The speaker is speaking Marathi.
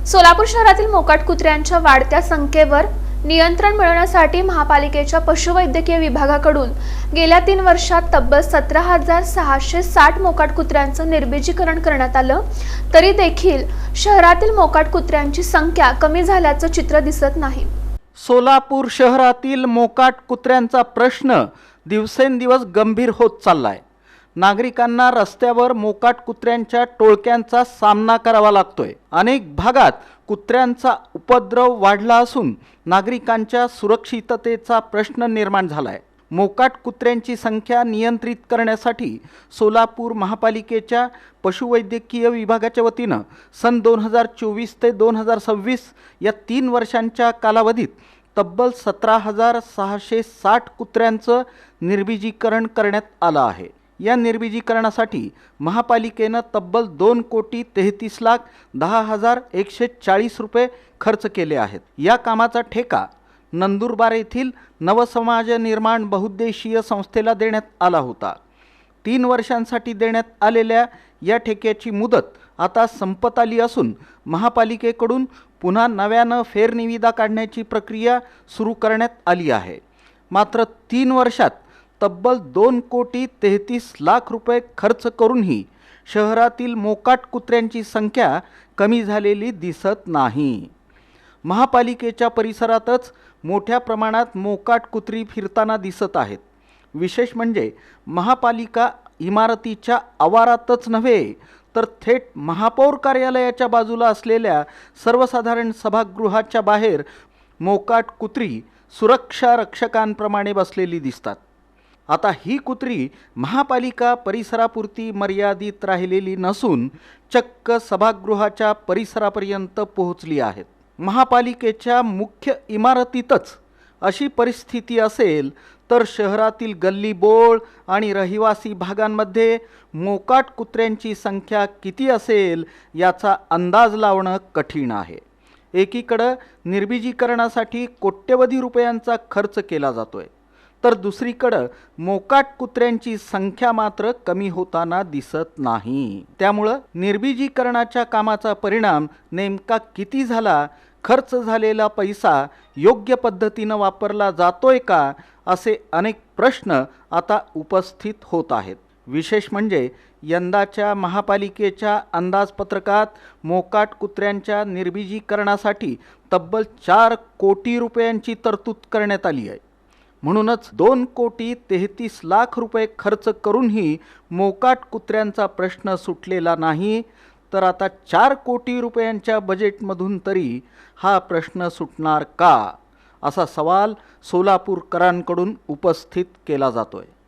सोलापूर शहरातील मोकाट कुत्र्यांच्या वाढत्या संख्येवर नियंत्रण मिळवण्यासाठी महापालिकेच्या पशुवैद्यकीय विभागाकडून गेल्या 3 वर्षात तब्बल 17,660 मोकाट कुत्र्यांचं निर्बीजीकरण करण्यात आलं, तरी देखील शहरातील मोकाट कुत्र्यांची संख्या कमी झाल्याचं चित्र दिसत नाही। सोलापूर शहरातील मोकाट कुत्र्यांचा प्रश्न दिवसेंदिवस गंभीर होत चाललाय। नागरिकांना रस्त्यावर मोकाट कुत्र्यांच्या टोळक्यांचा सामना करावा लागतोय। अनेक भागात कुत्र्यांचा उपद्रव वाढला असून नागरिकांच्या सुरक्षिततेचा प्रश्न निर्माण झालाय। मोकाट कुत्र्यांची संख्या नियंत्रित करण्यासाठी सोलापूर महापालिकेच्या पशुवैद्यकीय विभागाच्या वतीनं सन 2024 ते 2026 या 3 वर्षांच्या कालावधीत तब्बल 17,660 कुत्र्यांचं निर्बीजीकरण करण्यात आलं आहे। या निर्बीजीकरणासाठी महापालिकेनं तब्बल 2,33,10,140 रुपये खर्च केले आहेत। या कामाचा ठेका नंदुरबार येथील नवसमाज निर्माण बहुउद्देशीय संस्थेला देण्यात आला होता। 3 वर्षांसाठी देण्यात आलेल्या या ठेक्याची मुदत आता संपत आली असून महापालिकेकडून पुन्हा नव्यानं फेरनिविदा काढण्याची प्रक्रिया सुरू करण्यात आली आहे। मात्र 3 वर्षात तब्बल 2,33,00,000 रुपये खर्च करूनही शहरातील मोकाट कुत्र्यांची संख्या कमी झालेली दिसत नाही। महापालिकेच्या परिसरातच मोठ्या प्रमाणात मोकाट कुत्री फिरताना दिसत आहेत। विशेष म्हणजे महापालिका इमारतीच्या आवारातच नव्हे तर थेट महापौर कार्यालयाच्या बाजूला असलेल्या सर्वसाधारण सभागृहाच्या बाहेर मोकाट कुत्री सुरक्षा रक्षकांप्रमाणे बसलेली दिसतात। आता ही कुत्री महापालिका परिसरापुरती मर्यादित राहिलेली नसून चक्क सभागृहाच्या परिसरापर्यंत पोहोचली आहेत। महापालिकेच्या मुख्य इमारतीतच अशी परिस्थिती असेल तर शहरातील गल्ली बोळ आणि रहिवासी भागांमध्ये मोकाट कुत्र्यांची संख्या किती असेल याचा अंदाज लावणं कठीण आहे। एकीकडे निर्बीजीकरणासाठी कोट्यवधी रुपयांचा खर्च केला जातोय, तर दुसरीकडे मोकाट कुत्र्यांची संख्या मात्र कमी होताना दिसत नाही। त्यामुळे निर्बीजीकरणाच्या कामाचा परिणाम नेमका किती झाला, खर्च झालेला पैसा योग्य पद्धतीने वापरला जातोय का, असे अनेक प्रश्न आता उपस्थित होत आहेत। विशेष म्हणजे यंदाच्या महापालिकेच्या अंदाजपत्रकात मोकाट कुत्र्यांच्या निर्बीजीकरणासाठी तब्बल 4 कोटी रुपयांची तरतूद करण्यात आली आहे। म्हणूनच 2,33,00,000 रुपये खर्च करूनही मोकाट कुत्र्यांचा प्रश्न सुटलेला नाही, तर आता 4 कोटी रुपयांच्या बजेटमधून तरी हा प्रश्न सुटणार का, असा सवाल सोलापूरकरांकडून उपस्थित केला जातोय।